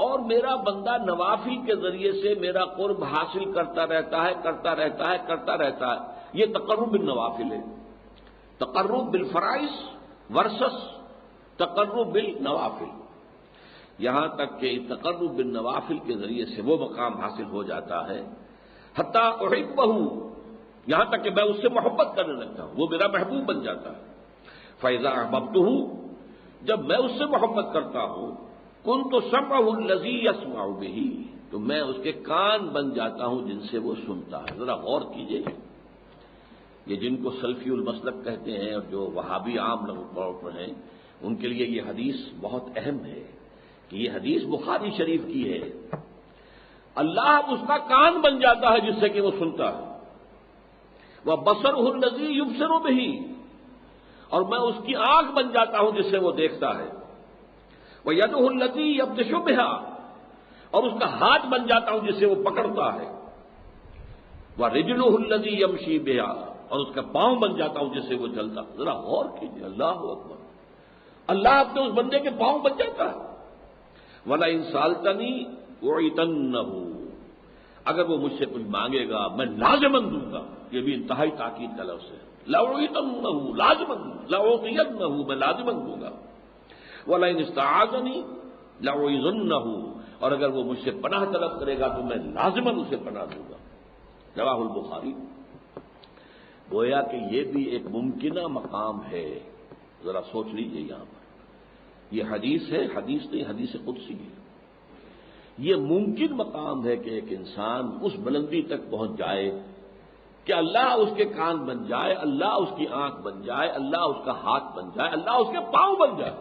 اور میرا بندہ نوافل کے ذریعے سے میرا قرب حاصل کرتا رہتا ہے. یہ تقرب بالنوافل ہے. تقرب بالفرائض ورسس تقرب بالنوافل. یہاں تک کہ تقرب بالنوافل کے ذریعے سے وہ مقام حاصل ہو جاتا ہے حتی احبہ، یہاں تک کہ میں اس سے محبت کرنے لگتا ہوں، وہ میرا محبوب بن جاتا ہے. فَإِذَا أَحْبَبْتُهُ، جب میں اس سے محبت کرتا ہوں، كُنْتُ سَمْعَهُ الَّذِي يَسْمَعُ بِهِ، تو میں اس کے کان بن جاتا ہوں جن سے وہ سنتا ہے. ذرا غور کیجئے، یہ جن کو سلفی المسلک کہتے ہیں اور جو وہابی عام طور پر ہیں، ان کے لیے یہ حدیث بہت اہم ہے کہ یہ حدیث بخاری شریف کی ہے. اللہ اس کا کان بن جاتا ہے جس سے کہ وہ سنتا ہے. وَبَصَرُهُ الَّذِي يُبْصِرُ بِهِ، اور میں اس کی آنکھ بن جاتا ہوں جس سے وہ دیکھتا ہے. وَيَدُهُ الَّتِي يَبْطِشُ بِهَا، اور اس کا ہاتھ بن جاتا ہوں جس سے وہ پکڑتا ہے. وَرِجْلُهُ الَّذِي يَمْشِي بِهَا، اور اس کا پاؤں بن جاتا ہوں جس سے وہ چلتا. ذرا غور کیجیے، اللہ اکبر، اللہ اپنے اس بندے کے پاؤں بن جاتا ہے. وَلَئِن سَأَلْتَنِي أُعِيذَنَّهُ، اگر وہ مجھ سے کچھ مانگے گا میں لازماً دوں گا. یہ بھی انتہائی تاکید کا لفظ ہے. لَأُعِيذَنَّهُ، لازماً، لَأُعْطِيَنَّهُ، میں لازماً دوں گا. وَلَئِنِ اسْتَعَاذَنِي لَأُعِيذَنَّهُ، اور اگر وہ مجھ سے پناہ طلب کرے گا تو میں لازماً اسے پناہ دوں گا. رواہ البخاری. گویا کہ یہ بھی ایک ممکنہ مقام ہے. ذرا سوچ لیجئے، یہاں پر یہ حدیث ہے، حدیث نہیں، حدیث قدسی ہے. یہ ممکن مقام ہے کہ ایک انسان اس بلندی تک پہنچ جائے کہ اللہ اس کے کان بن جائے، اللہ اس کی آنکھ بن جائے، اللہ اس کا ہاتھ بن جائے، اللہ اس کے پاؤں بن جائے.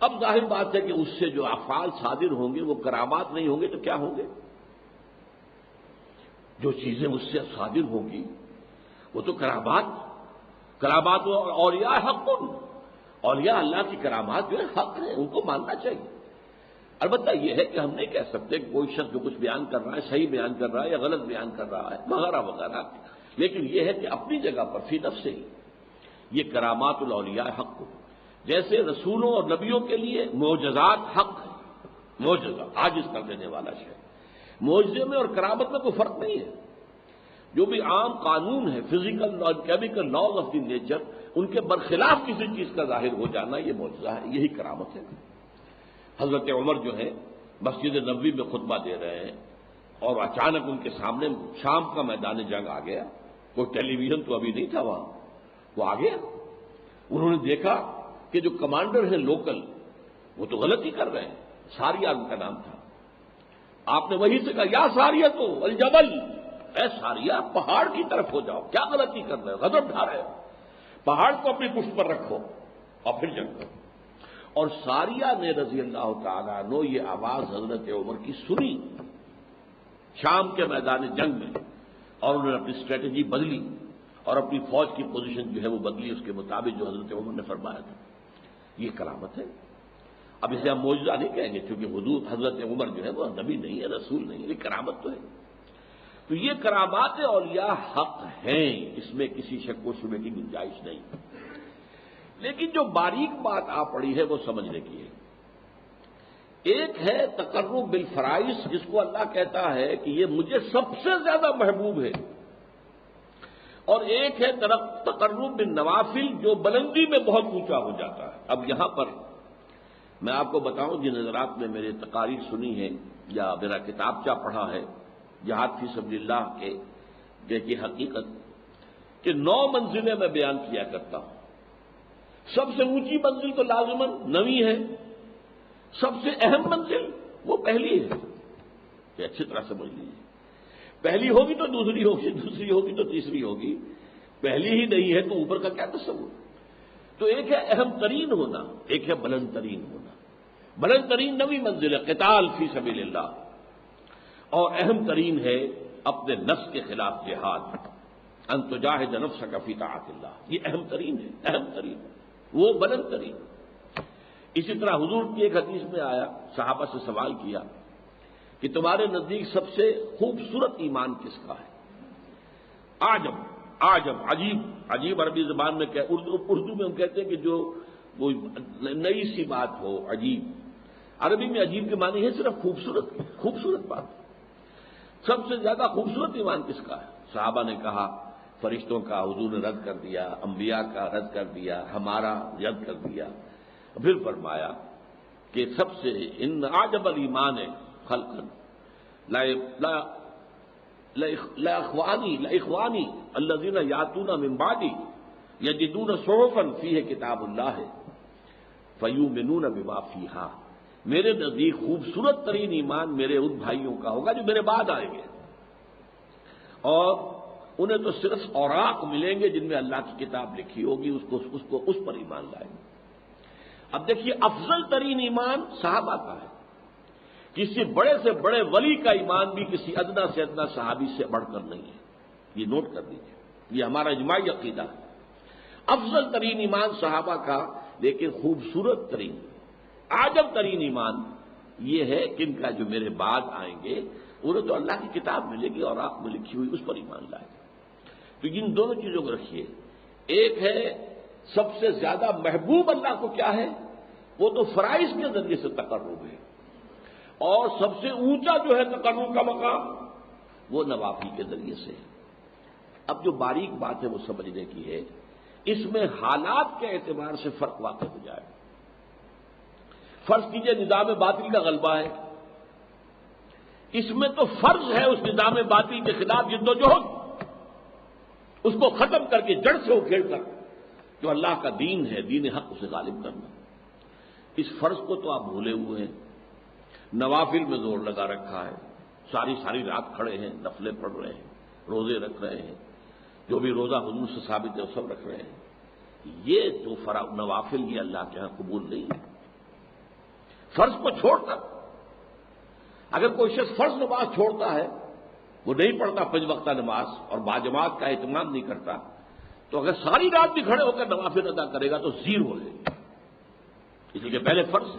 اب ظاہر بات ہے کہ اس سے جو افعال صادر ہوں گے وہ کرامات نہیں ہوں گے تو کیا ہوں گے؟ جو چیزیں اس سے صادر ہوں گی وہ تو کرامات اولیاء حق، اولیاء اللہ کی کرامات جو ہے حق ہیں، ان کو ماننا چاہیے. البتہ یہ ہے کہ ہم نہیں کہہ سکتے کہ کوئی شخص جو کچھ بیان کر رہا ہے صحیح بیان کر رہا ہے یا غلط بیان کر رہا ہے وغیرہ وغیرہ، لیکن یہ ہے کہ اپنی جگہ پر فی نفس ہی یہ کرامات الاولیاء حق کو، جیسے رسولوں اور نبیوں کے لیے معجزات حق ہے. معجزہ عاجز کر دینے والا شے، معجزے میں اور کرامت میں کوئی فرق نہیں ہے. جو بھی عام قانون ہے، فزیکل اور chemical laws of the nature, ان کے برخلاف کسی چیز کا ظاہر ہو جانا یہ معجزہ ہے، یہی کرامت ہے. حضرت عمر جو ہے مسجد نبوی میں خطبہ دے رہے ہیں اور اچانک ان کے سامنے شام کا میدان جنگ آ گیا. کوئی ٹیلی ویژن تو ابھی نہیں تھا وہاں، وہ آ گیا. انہوں نے دیکھا کہ جو کمانڈر ہیں لوکل وہ تو غلطی کر رہے ہیں. ساریہ ان کا نام تھا. آپ نے وہیں سے کہا یا ساریہ تو الجبل، اے ساریہ پہاڑ کی طرف ہو جاؤ، کیا غلطی کر رہے ہو، غضب ڈھا رہے ہو، پہاڑ کو اپنی پشت پر رکھو اور پھر جنگ کرو. اور ساریہ نے رضی اللہ تعالیٰ عنہ یہ آواز حضرت عمر کی سنی شام کے میدان جنگ میں، اور انہوں نے اپنی اسٹریٹجی بدلی اور اپنی فوج کی پوزیشن جو ہے وہ بدلی اس کے مطابق جو حضرت عمر نے فرمایا تھا. یہ کرامت ہے. اب اسے ہم معجزہ نہیں کہیں گے کیونکہ حضرت عمر جو ہے وہ نبی نہیں ہے، رسول نہیں ہے، یہ کرامت تو ہے. تو یہ کرامات اولیاء حق ہیں، اس میں کسی شک و شبے کی گنجائش نہیں. لیکن جو باریک بات آ پڑی ہے وہ سمجھنے کی ہے. ایک ہے تقرب بالفرائض، جس کو اللہ کہتا ہے کہ یہ مجھے سب سے زیادہ محبوب ہے، اور ایک ہے تقرب بالنوافل جو بلندی میں بہت اونچا ہو جاتا ہے. اب یہاں پر میں آپ کو بتاؤں جن حضرات نے میرے تقاریر سنی ہے یا میرا کتابچہ پڑھا ہے جہاد فی سبیل اللہ کی حقیقت کہ 9 منزلیں میں بیان کیا کرتا ہوں. سب سے اونچی منزل تو لازماً 9ویں ہے، سب سے اہم منزل وہ پہلی ہے. کہ اچھی طرح سمجھ لیجیے، پہلی ہوگی تو دوسری ہوگی، دوسری ہوگی تو تیسری ہوگی، پہلی ہی نہیں ہے تو اوپر کا کیا تصور. تو ایک ہے اہم ترین ہونا، ایک ہے بلند ترین ہونا. بلند ترین 9ویں منزل ہے قتال فی سبیل اللہ، اور اہم ترین ہے اپنے نفس کے خلاف جہاد، ان تجاہد نفسک فی طاعت اللہ. یہ اہم ترین ہے، اہم ترین، وہ بلند ترین. اسی طرح حضور کی ایک حدیث میں آیا، صحابہ سے سوال کیا کہ تمہارے نزدیک سب سے خوبصورت ایمان کس کا ہے؟ عجب، عجیب عربی زبان میں اردو میں ہم کہتے ہیں کہ جو کوئی نئی سی بات ہو، عجیب. عربی میں عجیب کے معنی ہے صرف خوبصورت بات. سب سے زیادہ خوبصورت ایمان کس کا ہے؟ صحابہ نے کہا فرشتوں کا حضور نے رد کر دیا، انبیاء کا رد کر دیا، ہمارا رد کر دیا. پھر فرمایا کہ سب سے ان اعجب الایمان خلقا لا اخوانی الذین یاتون من بعدی یجدون صحفا فیہ کتاب اللہ فیؤمنون بما فیہا. میرے نزدیک خوبصورت ترین ایمان میرے ان بھائیوں کا ہوگا جو میرے بعد آئیں گے، اور انہیں تو صرف اوراق ملیں گے جن میں اللہ کی کتاب لکھی ہوگی، اس پر ایمان لائیں گے. اب دیکھیے افضل ترین ایمان صحابہ کا ہے. کسی بڑے سے بڑے ولی کا ایمان بھی کسی ادنا سے ادنا صحابی سے بڑھ کر نہیں ہے. یہ نوٹ کر لیجیے، یہ ہمارا اجماعی عقیدہ ہے. افضل ترین ایمان صحابہ کا، لیکن خوبصورت ترین عجب ترین ایمان یہ ہے کہ ان کا جو میرے بعد آئیں گے انہیں تو اللہ کی کتاب ملے گی اور آپ میں لکھی ہوئی اس پر ایمان لائیں گے. تو ان دونوں چیزوں کو رکھیے. ایک ہے سب سے زیادہ محبوب اللہ کو کیا ہے، وہ تو فرائض کے ذریعے سے تقرب ہے، اور سب سے اونچا جو ہے تقرب کا مقام وہ نوافل کے ذریعے سے ہے. اب جو باریک بات ہے وہ سمجھنے کی ہے، اس میں حالات کے اعتبار سے فرق واقع ہو جائے. فرض کیجئے نظام باطل کا غلبہ ہے، اس میں تو فرض ہے اس نظام باطل کے خلاف جدوجہد، اس کو ختم کر کے جڑ سے اکھیڑ کر جو اللہ کا دین ہے، دین حق، اسے غالب کرنا. اس فرض کو تو آپ بھولے ہوئے ہیں. نوافل میں زور لگا رکھا ہے، ساری رات کھڑے ہیں، نفلیں پڑھ رہے ہیں، روزے رکھ رہے ہیں، جو بھی روزہ حضور سے ثابت ہے وہ سب رکھ رہے ہیں. یہ تو نوافل یہ اللہ کے ہاں قبول نہیں ہے. فرض کو چھوڑ کر اگر کوئی شخص فرض نماز چھوڑتا ہے، وہ نہیں پڑھتا 5 وقتہ نماز اور باجماعت کا اہتمام نہیں کرتا، تو اگر ساری رات بھی کھڑے ہو کر نوافل ادا کرے گا تو زیرو ہے. اس لیے پہلے فرض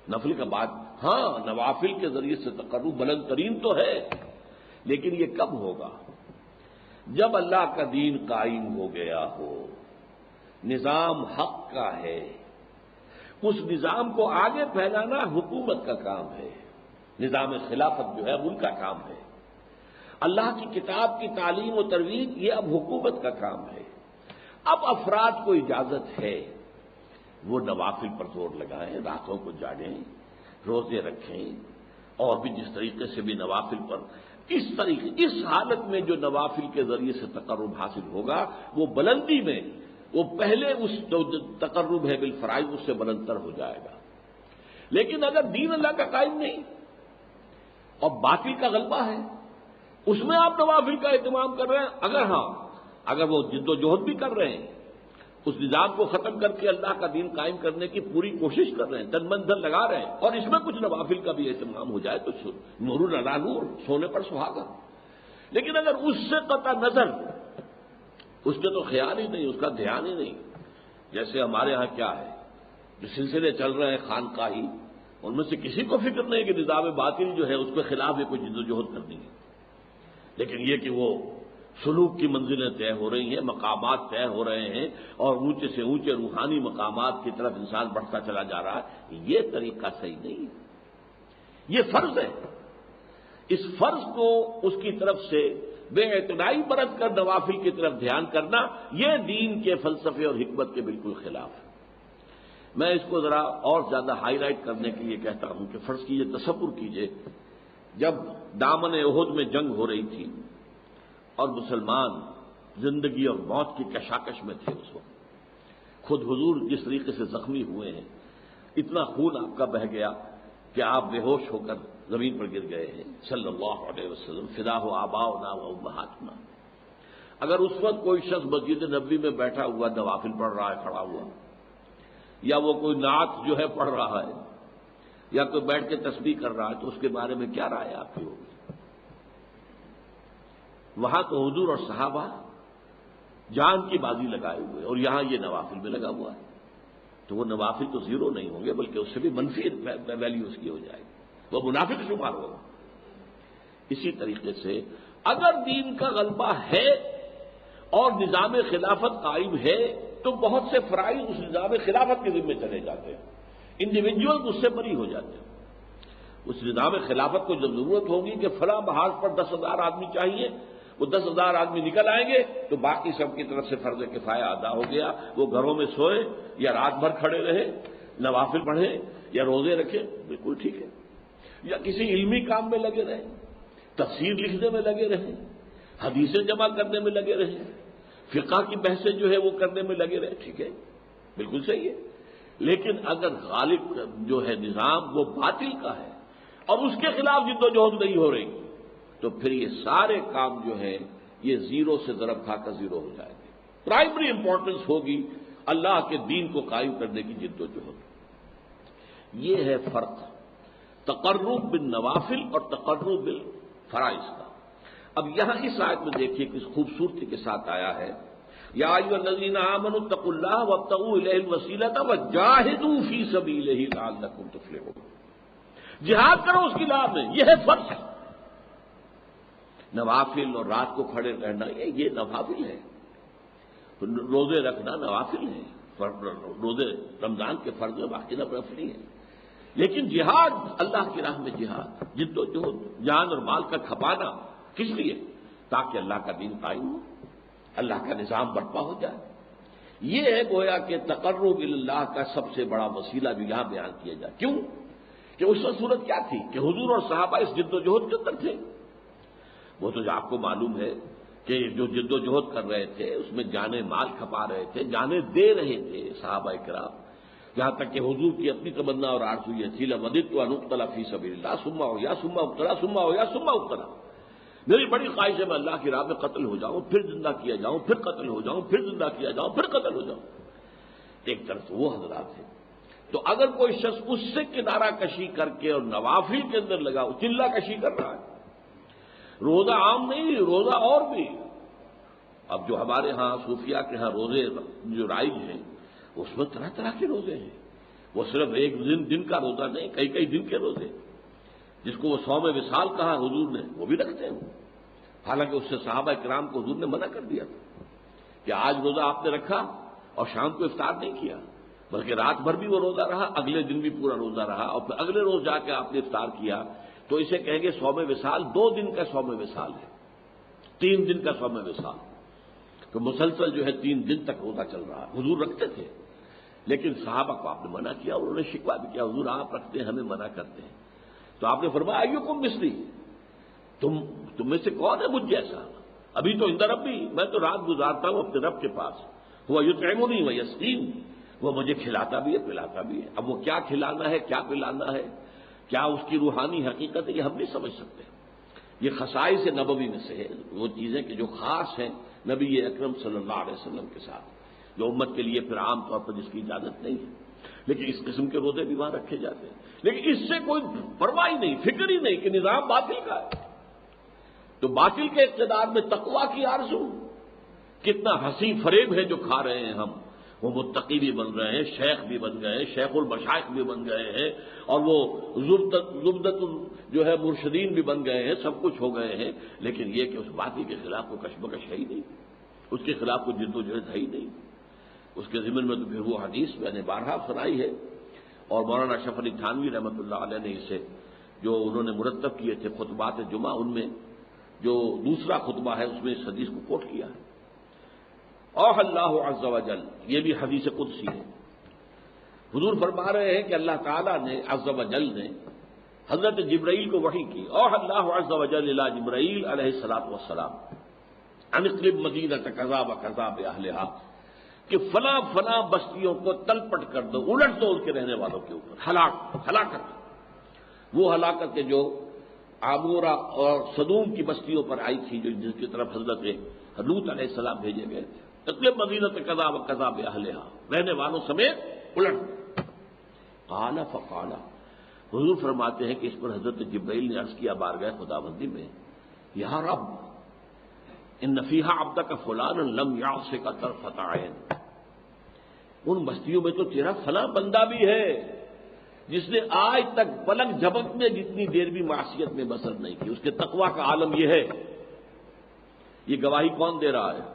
نفل کا بعد. ہاں نوافل کے ذریعے سے تقرب بلند ترین تو ہے، لیکن یہ کب ہوگا؟ جب اللہ کا دین قائم ہو گیا ہو، نظام حق کا ہے، اس نظام کو آگے پھیلانا حکومت کا کام ہے، نظام خلافت جو ہے ان کا کام ہے. اللہ کی کتاب کی تعلیم و ترویج یہ اب حکومت کا کام ہے. اب افراد کو اجازت ہے وہ نوافل پر زور لگائیں، راتوں کو جاگیں، روزے رکھیں، اور بھی جس طریقے سے بھی نوافل پر اس حالت میں جو نوافل کے ذریعے سے تقرب حاصل ہوگا وہ بلندی میں وہ پہلے اس جو تقرب ہے بالفرائض اس سے بلندتر ہو جائے گا. لیکن اگر دین اللہ کا قائم نہیں اور باطل کا غلبہ ہے، اس میں آپ نوافل کا اہتمام کر رہے ہیں، اگر وہ جد و جہد بھی کر رہے ہیں، اس نظام کو ختم کر کے اللہ کا دین قائم کرنے کی پوری کوشش کر رہے ہیں، تن من دھن لگا رہے ہیں، اور اس میں کچھ نوافل کا بھی اہتمام ہو جائے تو نور علی نور، سونے پر سہاگا. لیکن اگر اس سے قطع نظر، اس کے تو خیال ہی نہیں، اس کا دھیان ہی نہیں. جیسے ہمارے ہاں کیا ہے، جو سلسلے چل رہے ہیں خانقاہی، ان میں سے کسی کو فکر نہیں کہ نظام باطل جو ہے اس کے خلاف یہ کوئی جد و جہد کرنی ہے. لیکن یہ کہ وہ سلوک کی منزلیں طے ہو رہی ہیں، مقامات طے ہو رہے ہیں، اور اونچے سے اونچے روحانی مقامات کی طرف انسان بڑھتا چلا جا رہا ہے، یہ طریقہ صحیح نہیں ہے. یہ فرض ہے. اس فرض کو اس کی طرف سے بے اعتنائی برت کر نوافل کی طرف دھیان کرنا، یہ دین کے فلسفے اور حکمت کے بالکل خلاف ہے. میں اس کو ذرا اور زیادہ ہائی لائٹ کرنے کے لیے کہتا ہوں کہ فرض کیجئے، تصور کیجئے، جب دامن احد میں جنگ ہو رہی تھی اور مسلمان زندگی اور موت کی کشاکش میں تھے، اس وقت خود حضور جس طریقے سے زخمی ہوئے ہیں، اتنا خون آپ کا بہہ گیا کہ آپ بے ہوش ہو کر زمین پر گر گئے ہیں صلی اللہ علیہ وسلم. فدا ہو آباؤنا و امہاتنا. اگر اس وقت کوئی شخص مسجد نبوی میں بیٹھا ہوا نوافل پڑھ رہا ہے کھڑا ہوا، یا وہ کوئی نعت جو ہے پڑھ رہا ہے، یا کوئی بیٹھ کے تسبیح کر رہا ہے، تو اس کے بارے میں کیا رائے آپ کی ہوگی؟ وہاں تو حضور اور صحابہ جان کی بازی لگائے ہوئے، اور یہاں یہ نوافل میں لگا ہوا ہے. تو وہ نوافل تو زیرو نہیں ہوں گے، بلکہ اس سے بھی منفی ویلیو اس کی ہو جائے گی، وہ منافق شمار ہوگا. اسی طریقے سے اگر دین کا غلبہ ہے اور نظام خلافت قائم ہے تو بہت سے فرائض اس نظام خلافت کے ذمے چلے جاتے ہیں. انڈیویجول اس سے بری ہو جاتے ہیں۔ اس نظام خلافت کو جب ضرورت ہوگی کہ فلاں محاذ پر 10,000 آدمی چاہیے، وہ 10,000 آدمی نکل آئیں گے تو باقی سب کی طرف سے فرض کفایہ ادا ہو گیا، وہ گھروں میں سوئے یا رات بھر کھڑے رہے، نوافل پڑھیں یا روزے رکھیں، بالکل ٹھیک ہے، یا کسی علمی کام میں لگے رہیں، تفسیر لکھنے میں لگے رہیں، حدیثیں جمع کرنے میں لگے رہیں، فقہ کی بحثیں جو ہے وہ کرنے میں لگے رہے، ٹھیک ہے، بالکل صحیح ہے۔ لیکن اگر غالب جو ہے نظام وہ باطل کا ہے اور اس کے خلاف جد و جہد نہیں ہو رہی تو پھر یہ سارے کام جو ہیں یہ زیرو سے ضرب کھا کر زیرو ہو جائیں گے۔ پرائمری امپورٹنس ہوگی اللہ کے دین کو قائم کرنے کی جد و جہد۔ یہ ہے فرق تقرب بالنوافل اور تقرب بالفرائض کا۔ اب یہاں اس آیت میں دیکھیے کس خوبصورتی کے ساتھ آیا ہے، یا ایھا الذین آمنوا اتقوا اللہ وابتغوا الیہ الوسیلۃ وجاہدوا فی سبیلہ لعلکم تفلحون۔ جہاد کرو اس کی راہ میں، یہ ہے فرض۔ نوافل اور رات کو کھڑے رہنا یہ نوافل ہے، روزے رکھنا نوافل ہے، روزے رمضان کے فرض میں باقی نفلی ہے، لیکن جہاد اللہ کی راہ میں جہاد، جد و جہد، جان اور مال کا کھپانا کس لیے؟ تاکہ اللہ کا دین قائم ہو، اللہ کا نظام برپا ہو جائے۔ یہ ہے گویا کہ تقرب اللہ کا سب سے بڑا وسیلہ جو یہاں بیان کیا جائے۔ کیوں کہ اس وقت صورت کیا تھی کہ حضور اور صحابہ اس جد و جہد کے اندر تھے۔ وہ تو آپ کو معلوم ہے کہ جو جد و جہد کر رہے تھے اس میں جانیں مال کھپا رہے تھے، جانیں دے رہے تھے صحابہ کرام، یہاں تک کہ حضور کی اپنی تمنا اور آرزو یہ تھی لوددت ان اقتل فی سبیل اللہ ثم احیا ثم ابتلا ثم احیا ثم ابتلا، میری بڑی خواہش ہے میں اللہ کی راہ میں قتل ہو جاؤں، پھر زندہ کیا جاؤں، پھر قتل ہو جاؤں، پھر زندہ کیا جاؤں، پھر قتل ہو جاؤں۔ ایک طرف وہ حضرات ہیں، تو اگر کوئی شخص اس سے کنارہ کشی کر کے اور نوافل کے اندر لگا چلہ کشی کر رہا ہے، روزہ عام نہیں، روزہ اور بھی۔ اب جو ہمارے ہاں صوفیاء کے ہاں روزے جو رائج ہیں اس میں طرح طرح کے روزے ہیں، وہ صرف ایک دن کا روزہ نہیں، کئی کئی دن کے روزے، جس کو وہ صوم وصال کہا حضور نے وہ بھی رکھتے ہیں۔ حالانکہ اس سے صحابہ کرام کو حضور نے منع کر دیا تھا کہ آج روزہ آپ نے رکھا اور شام کو افطار نہیں کیا، بلکہ رات بھر بھی وہ روزہ رہا، اگلے دن بھی پورا روزہ رہا، اور پھر اگلے روز جا کے آپ نے افطار کیا تو اسے کہیں گے صوم وصال، 2 دن کا صوم وصال ہے، 3 دن کا صوم وصال، تو مسلسل جو ہے 3 دن تک روزہ چل رہا۔ حضور رکھتے تھے لیکن صحابہ کو آپ نے منع کیا، انہوں نے شکوہ بھی کیا حضور آپ رکھتے ہیں ہمیں منع کرتے ہیں، تو آپ نے فرمایا ایکم مثلی، تم میں سے کون ہے مجھ جیسا؟ ابھی تو عند ربی، میں تو رات گزارتا ہوں اپنے رب کے پاس، وہ یطعمنی و یسقین، وہ مجھے کھلاتا بھی ہے پلاتا بھی ہے۔ اب وہ کیا کھلانا ہے کیا پلانا ہے، کیا اس کی روحانی حقیقت ہے، یہ ہم نہیں سمجھ سکتے۔ یہ خصائص نبوی میں سے ہے، وہ چیزیں کہ جو خاص ہیں نبی اکرم صلی اللہ علیہ وسلم کے ساتھ، جو امت کے لیے پھر عام طور پر جس کی اجازت نہیں ہے، لیکن اس قسم کے روزے بھی وہاں رکھے جاتے ہیں، لیکن اس سے کوئی پرواہ ہی نہیں، فکر ہی نہیں کہ نظام باطل کا ہے۔ تو باطل کے اقتدار میں تقویٰ کی آرزو، کتنا ہنسی فریب ہے جو کھا رہے ہیں ہم، وہ متقی بھی بن رہے ہیں، شیخ بھی بن گئے ہیں، شیخ المشائخ بھی بن گئے ہیں، اور وہ زبدت جو ہے مرشدین بھی بن گئے ہیں، سب کچھ ہو گئے ہیں، لیکن یہ کہ اس باطل کے خلاف کوئی کشمکش ہے ہی نہیں، اس کے خلاف کوئی جد و جہد ہے ہی نہیں۔ اس کے ضمن میں تو پھر وہ حدیث میں نے بارہا سنائی ہے، اور مولانا اشرف علی تھانوی رحمۃ اللہ علیہ نے اسے جو انہوں نے مرتب کیے تھے خطبات جمعہ، ان میں جو دوسرا خطبہ ہے اس میں اس حدیث کو کوٹ کیا ہے۔ اوح اللہ عز و جل، یہ بھی حدیث قدسی ہے، حضور فرما رہے ہیں کہ اللہ تعالیٰ نے عز و جل نے حضرت جبرائیل کو وحی کی، اوح اللہ عز و جل الی جبرائیل علیہ الصلوۃ والسلام ان اقلب مدینۃ کذا و کذا باہلھا، کہ فلاں فلاں بستیوں کو تلپٹ کر دو، الٹ دو ان کے رہنے والوں کے اوپر، ہلاکت، وہ ہلاکت جو عامورہ اور صدوم کی بستیوں پر آئی تھی، جو جس کی طرف حضرت لوط علیہ السلام بھیجے گئے تھے، اقلب مدینۃ کذا و کذا باہلھا، رہنے والوں سمیت الٹ۔ قال فقال، حضور فرماتے ہیں کہ اس پر حضرت جبرائیل نے عرض کیا بارگاہ خداوندی میں، یا رب ان فیہا عبدک فلانا لم یعصک طرفۃ عین، ان بستیوں میں تو تیرا فلاں بندہ بھی ہے جس نے آج تک پلک جھپکنے جتنی دیر بھی معصیت میں بسر نہیں کی، اس کے تقویٰ کا عالم یہ ہے۔ یہ گواہی کون دے رہا ہے؟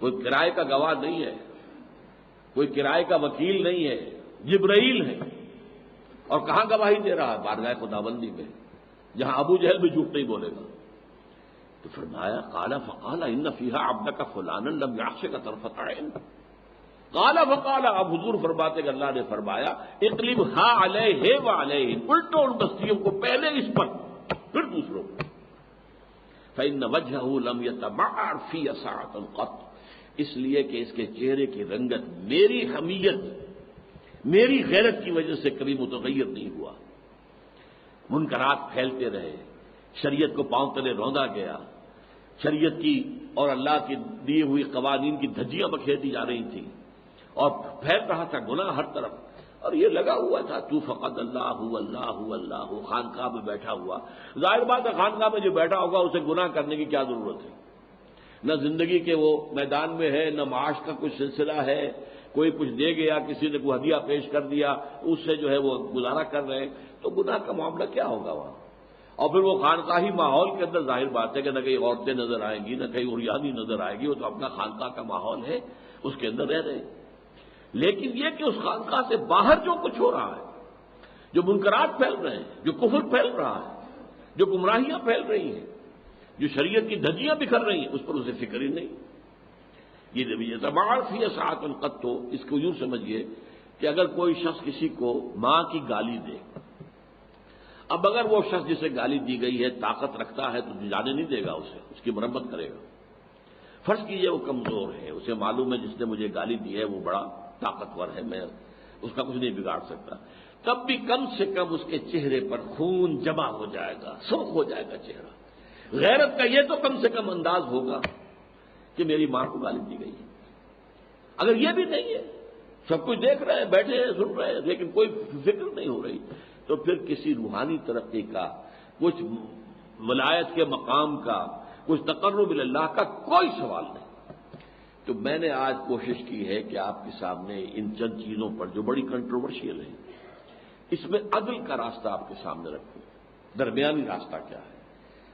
کوئی کرائے کا گواہ نہیں ہے، کوئی کرائے کا وکیل نہیں ہے، جبرائیل ہے اور کہاں گواہی دے رہا ہے؟ بارگاہ خداوندی میں، جہاں ابو جہل بھی جھوٹ نہیں بولے گا۔ تو فرمایا قال فقال ان فیہا عبدک فلانا لم یعصک طرفۃ عین۔ قال فقال، اب حضور فرماتے کہ اللہ نے فرمایا اقلبھا علیہ وعلیہ، الٹو ان بستیوں کو، پہلے اس پر پھر دوسروں پر۔ فإن وجهه لم يتمعر في ساعة قط، اس لیے کہ اس کے چہرے کی رنگت میری حمیت، میری غیرت کی وجہ سے کبھی متغیر نہیں ہوا۔ منکرات پھیلتے رہے، شریعت کو پاؤں تلے روندا گیا، شریعت کی اور اللہ کی دی ہوئی قوانین کی دھجیاں بکھیر دی جا رہی تھیں، اور پھیل رہا تھا گناہ ہر طرف، اور یہ لگا ہوا تھا تو فقط اللہ اللہ اللہ، خانقاہ میں بیٹھا ہوا۔ ظاہر بات ہے خانقاہ میں جو بیٹھا ہوگا اسے گناہ کرنے کی کیا ضرورت ہے؟ نہ زندگی کے وہ میدان میں ہے، نہ معاش کا کچھ سلسلہ ہے، کوئی کچھ دے گیا، کسی نے کوئی ہدیہ پیش کر دیا، اس سے جو ہے وہ گزارا کر رہے ہیں، تو گناہ کا معاملہ کیا ہوگا وہاں؟ اور پھر وہ خانقاہی ماحول کے اندر ظاہر بات ہے کہ نہ کہیں عورتیں نظر آئیں گی، نہ کہیں عریانی نظر آئے گی، وہ تو اپنا خانقاہ کا ماحول ہے، اس کے اندر رہ رہے ہیں۔ لیکن یہ کہ اس خانقاہ سے باہر جو کچھ ہو رہا ہے، جو منکرات پھیل رہے ہیں، جو کفر پھیل رہا ہے، جو گمراہیاں پھیل رہی ہیں، جو شریعت کی دھجیاں بکھر رہی ہیں، اس پر اسے فکر ہی نہیں۔ یہ تمام فی ساعۃ قط، ہو اس کو یوں سمجھیے کہ اگر کوئی شخص کسی کو ماں کی گالی دے، اب اگر وہ شخص جسے گالی دی گئی ہے طاقت رکھتا ہے تو جانے نہیں دے گا اسے، اس کی مرمت کرے گا۔ فرض کیجئے وہ کمزور ہے، اسے معلوم ہے جس نے مجھے گالی دی ہے وہ بڑا طاقتور ہے، میں اس کا کچھ نہیں بگاڑ سکتا، تب بھی کم سے کم اس کے چہرے پر خون جمع ہو جائے گا، سرخ ہو جائے گا چہرہ۔ غیرت کا یہ تو کم سے کم انداز ہوگا کہ میری ماں کو گالی دی گئی ہے۔ اگر یہ بھی نہیں ہے، سب کچھ دیکھ رہے ہیں، بیٹھے ہیں، سن رہے ہیں، لیکن کوئی فکر نہیں ہو رہی، تو پھر کسی روحانی ترقی کا، کچھ ولایت کے مقام کا، کچھ تقرب اللہ کا کوئی سوال نہیں۔ تو میں نے آج کوشش کی ہے کہ آپ کے سامنے ان چند چیزوں پر جو بڑی کنٹروورشیل ہیں، اس میں عدل کا راستہ آپ کے سامنے رکھوں، درمیانی راستہ کیا ہے۔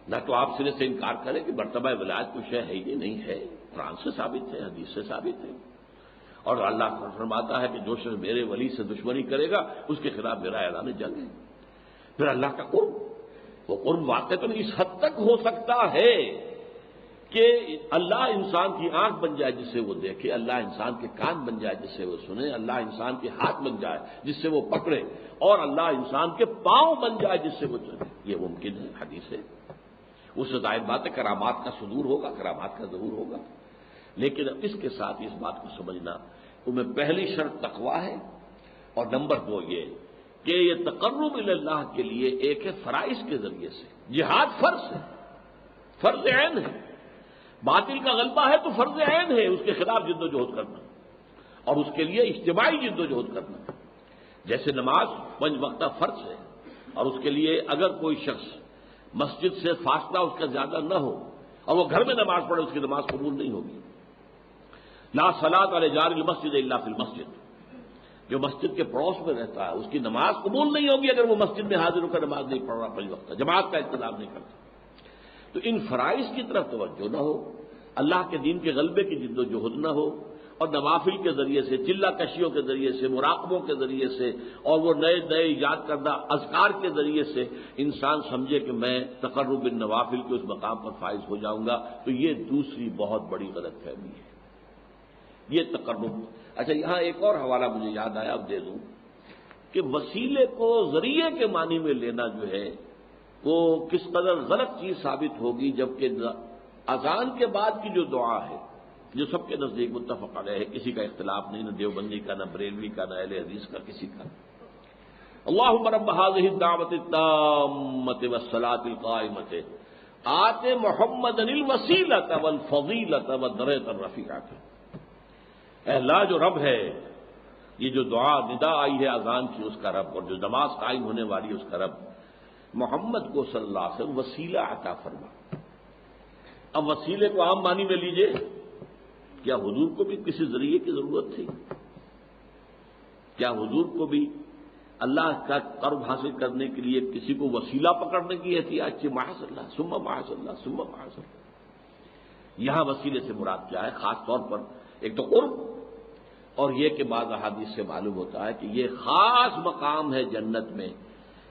نہ تو آپ سرے سے انکار کریں کہ مرتبہ ولایت کچھ ہے ہی نہیں ہے، قرآن سے ثابت ہے، حدیث سے ثابت ہے، اور اللہ فرماتا ہے کہ جو شخص میرے ولی سے دشمنی کرے گا اس کے خلاف میرا اعلان جنگ ہے۔ پھر اللہ کا قرب، وہ قرب واقع تو اس حد تک ہو سکتا ہے کہ اللہ انسان کی آنکھ بن جائے جس سے وہ دیکھے، اللہ انسان کے کان بن جائے جس سے وہ سنے، اللہ انسان کے ہاتھ بن جائے جس سے وہ پکڑے، اور اللہ انسان کے پاؤں بن جائے جس سے وہ چلے۔ یہ ممکن ہے، حدیث ہے۔ اس سے ظاہر بات ہے کرامات کا صدور ہوگا، کرامات کا ظہور ہوگا، لیکن اب اس کے ساتھ اس بات کو سمجھنا تو میں پہلی شرط تقویٰ ہے، اور نمبر 2 یہ کہ یہ تقرب اللہ کے لیے ایک ہے فرائض کے ذریعے سے۔ جہاد فرض ہے، فرض عین ہے، باطل کا غلبہ ہے تو فرض عین ہے اس کے خلاف جد و جہد کرنا، اور اس کے لیے اجتماعی جد و جہد کرنا۔ جیسے نماز 5 وقتہ فرض ہے، اور اس کے لیے اگر کوئی شخص مسجد سے فاصلہ اس کا زیادہ نہ ہو اور وہ گھر میں نماز پڑھے، اس کی نماز قبول نہیں ہوگی۔ لا صلاۃ علی جار المسجد الا فی المسجد، جو مسجد کے پڑوس میں رہتا ہے اس کی نماز قبول نہیں ہوگی اگر وہ مسجد میں حاضر ہو کر نماز نہیں پڑھ رہا 5 وقت، جماعت کا انتظام نہیں کرتا۔ تو ان فرائض کی طرف توجہ نہ ہو، اللہ کے دین کے غلبے کی جد و جہد نہ ہو، اور نوافل کے ذریعے سے، چلہ کشیوں کے ذریعے سے، مراقبوں کے ذریعے سے، اور وہ نئے نئے یاد کردہ اذکار کے ذریعے سے انسان سمجھے کہ میں تقرب النوافل کے اس مقام پر فائز ہو جاؤں گا، تو یہ دوسری بہت بڑی غلط فہمی ہے۔ یہ تقرب۔ اچھا، یہاں ایک اور حوالہ مجھے یاد آیا، اب دے دوں کہ وسیلے کو ذریعے کے معنی میں لینا جو ہے وہ کس قدر غلط چیز ثابت ہوگی، جبکہ اذان کے بعد کی جو دعا ہے جو سب کے نزدیک متفق علیہ ہے، کسی کا اختلاف نہیں، نہ دیوبندی کا، نہ بریلوی کا، نہ اہل حدیث کا، کسی کا، اللہم رب هذه الدعوة التامة والصلاة القائمة آت محمدا الوسیلة والفضیلة والدرجة الرفیعة۔ اے اللہ جو رب ہے، یہ جو دعا ندا آئی ہے اذان کی اس کا رب، اور جو نماز قائم ہونے والی ہے اس کا رب، محمد کو صلی اللہ علیہ وسلم وسیلہ عطا فرما۔ اب وسیلے کو عام معنی میں لیجئے، کیا حضور کو بھی کسی ذریعے کی ضرورت تھی؟ کیا حضور کو بھی اللہ کا قرب حاصل کرنے کے لیے کسی کو وسیلہ پکڑنے کی احتیاج تھی؟ معاذ اللہ، ثم معاذ اللہ، ثم معاذ اللہ۔ یہاں وسیلے سے مراد کیا ہے؟ خاص طور پر ایک تو قرب، اور یہ کہ بعض احادیث سے معلوم ہوتا ہے کہ یہ خاص مقام ہے جنت میں،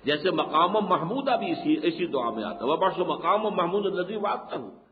جیسے مقام محمودہ بھی اسی دعا میں آتا ہے، وَبَعْثُ مقام محمود الذی وعدتہ۔